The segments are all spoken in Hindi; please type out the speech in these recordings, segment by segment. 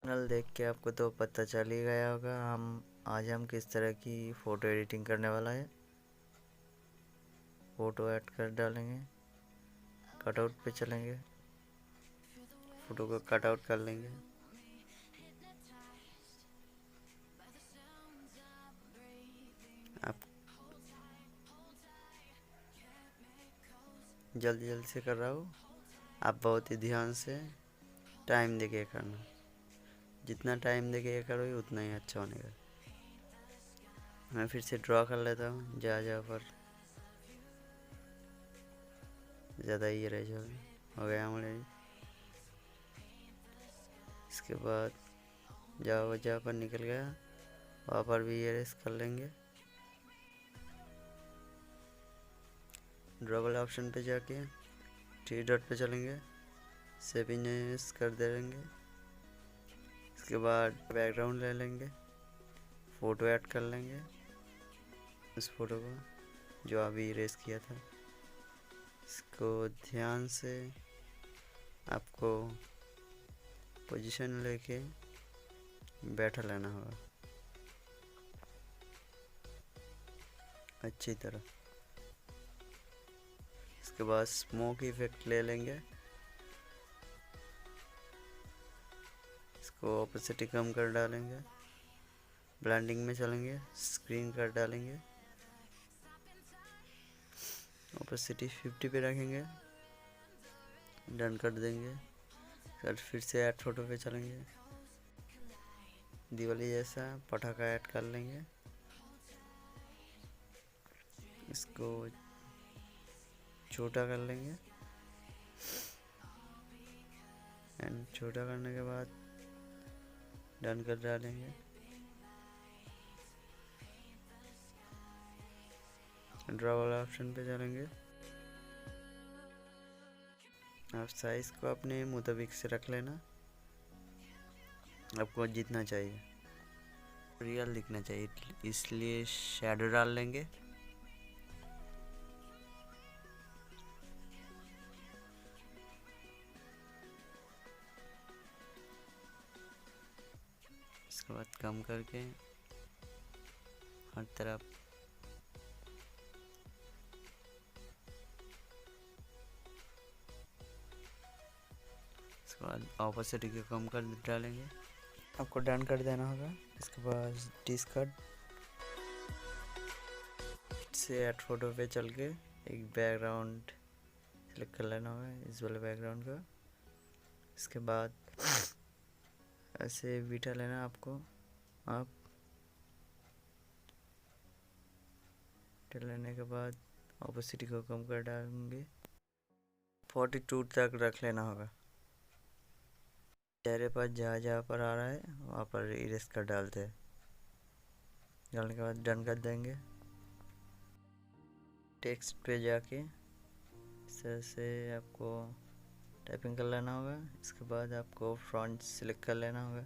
चैनल देख के आपको तो पता चल ही गया होगा आज हम किस तरह की फ़ोटो एडिटिंग करने वाला है। फ़ोटो ऐड कर डालेंगे, कटआउट पे चलेंगे, फ़ोटो को कटआउट कर लेंगे। आप जल्दी जल्दी से कर रहा हूँ, आप बहुत ही ध्यान से टाइम देके करना। जितना टाइम देके करोगे उतना ही अच्छा बनेगा। मैं फिर से ड्रॉ कर लेता हूँ जहाँ पर ज़्यादा ये रह जाए। हो गया हमारे। इसके बाद जहाँ पर निकल गया वहाँ पर भी इरेज कर लेंगे। ड्रॉ वाले ऑप्शन पे जाके थ्री डॉट पे चलेंगे, सेव इमेज कर देंगे। इसके बाद बैकग्राउंड ले लेंगे, फ़ोटो ऐड कर लेंगे उस फोटो को जो अभी इरेज किया था। इसको ध्यान से आपको पोजीशन लेके बैठा लेना होगा अच्छी तरह। इसके बाद स्मोक इफेक्ट ले लेंगे, इसको ऑपेसिटी कम कर डालेंगे, ब्लेंडिंग में चलेंगे, स्क्रीन कर डालेंगे, ऑपेसिटी 50 पे रखेंगे, डन कर देंगे। फिर से ऐड फोटो पे चलेंगे, दिवाली जैसा पटाखा ऐड कर लेंगे। इसको छोटा कर लेंगे एंड छोटा करने के बाद डन कर डालेंगे। ड्रॉ वाला ऑप्शन पे चलेंगे, आप साइज को अपने मुताबिक से रख लेना, आपको जितना चाहिए। रियल दिखना चाहिए इसलिए शैडो डाल लेंगे। इसके बाद कम करके हर तरफ इसके बाद ऑपोसिटी को कम कर डालेंगे। आपको डन कर देना होगा। इसके बाद डिस्कट से ऐड फोटो पे चल के एक बैकग्राउंड सेलेक्ट कर लेना होगा, इस वाले बैकग्राउंड का। इसके बाद ऐसे बिठा लेना आपको। आप लेने के बाद ऑपोसिटी को कम कर डालेंगे, 42 तक रख लेना होगा। चेहरे पर जहाँ पर आ रहा है वहाँ पर इरेज कर डालते हैं। डालने के बाद डन कर देंगे। टेक्स्ट पे जाके इस तरह से आपको टाइपिंग कर लेना होगा। इसके बाद आपको फ्रंट सिलेक्ट कर लेना होगा।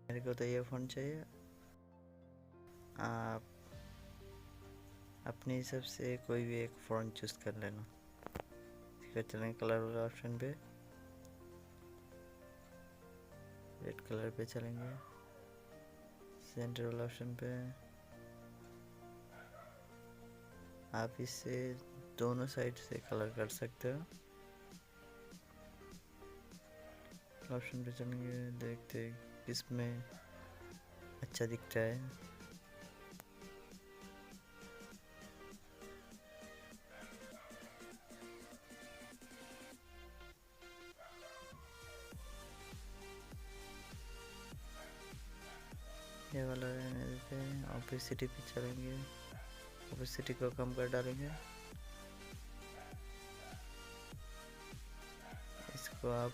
मेरे को तो ये फ़ॉन्ट चाहिए, आप अपने हिसाब से कोई भी एक फ़ॉन्ट चूज़ कर लेना। ठीक है, चलेंगे कलर वाले ऑप्शन पे, रेड कलर पे चलेंगे, सेंटर वाला ऑप्शन पे। आप इससे दोनों साइड से कलर कर सकते हो। ऑप्शन पे चलेंगे, देखते किसमें अच्छा दिखता है। ये वाला रहने देते हैं। ऑपेसिटी पे चलेंगे, ऑपेसिटी को कम कर डालेंगे। इसको आप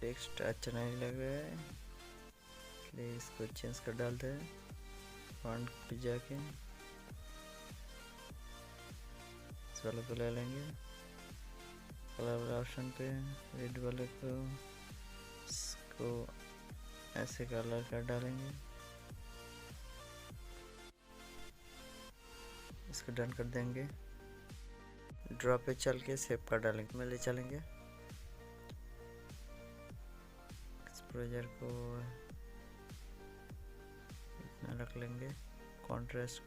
टेक्स्ट अच्छा नहीं लग रहा है इसलिए इसको चेंज कर डालते हैं। फॉन्ट पे जाके इस वाले को ले लेंगे, कलर वाला ऑप्शन पे रेड वाले को इसको ऐसे कलर कर डालेंगे। इसको डन कर देंगे। ड्रॉ पे चल के सेव कर डालेंगे, में ले चलेंगे। एक्सपोजर को इतना रख लेंगे, कॉन्ट्रास्ट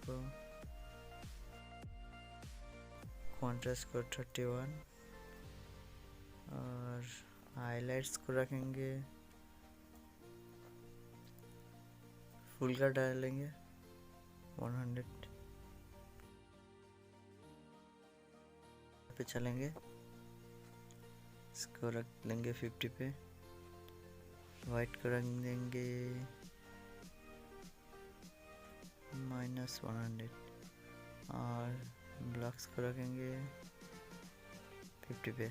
को 31 और हाइलाइट्स को रखेंगे फुल का डालेंगे 100 पे चलेंगे। इसको रख लेंगे 50 पे। वाइट को रख देंगे -100 और ब्लॉक्स को रखेंगे 50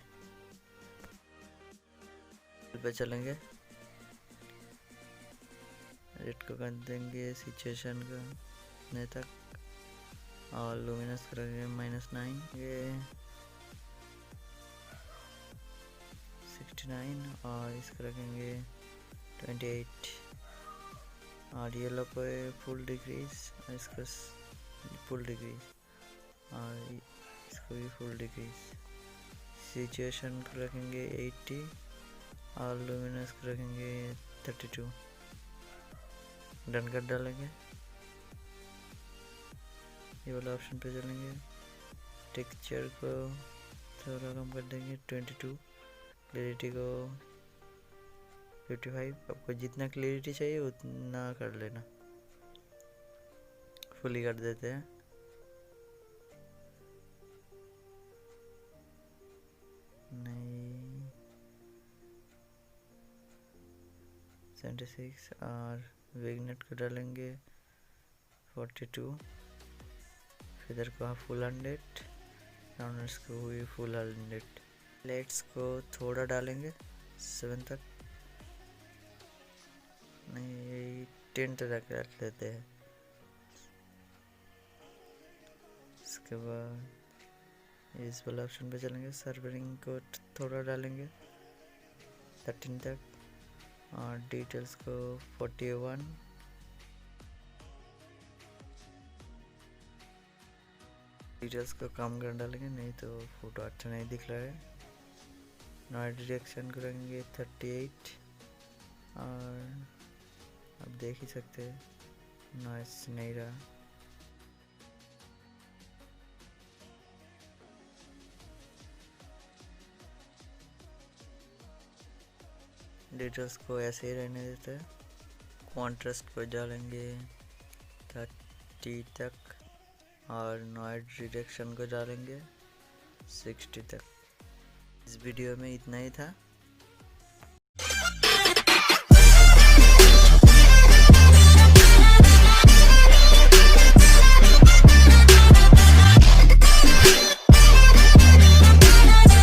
पे चलेंगे। रेड को कर देंगे सिचुएशन का इतने तक और लुमिनस को रखेंगे -9, ये 69 और इसको रखेंगे 28 और येलो को फुल डिक्रीज और इसको फुल डिक्रीज और इसको भी फुल डिक्रीज। सिचुएशन को रखेंगे 80 और लुमिनस को रखेंगे 32। डन कर डालेंगे। ये वाला ऑप्शन पे चलेंगे। टेक्सचर को थोड़ा कम कर देंगे 22, क्लैरिटी को 55। आपको जितना क्लैरिटी चाहिए उतना कर लेना। फुली कर देते हैं। नहीं 76 और विग्नेट को डालेंगे 42। फिदर को फुल 100, राउंडर्स को हुई फुल 100। लाइट्स को थोड़ा डालेंगे 7 तक, नहीं 10 तक रख लेते हैं। इसके बाद इस वाला ऑप्शन पे चलेंगे। सर्वरिंग को थोड़ा डालेंगे 13 तक और डिटेल्स को 41। डिटेल्स को कम कर डालेंगे, नहीं तो फोटो अच्छा नहीं दिख रहा है। नॉइज डिटेक्शन को रखेंगे 38 और अब देख ही सकते हैं नॉइस नहीं रहा। डिटेल्स को ऐसे ही रहने देते हैं। कॉन्ट्रास्ट को डालेंगे 30 तक और नॉइज डिटेक्शन को डालेंगे 60 तक। इस वीडियो में इतना ही था।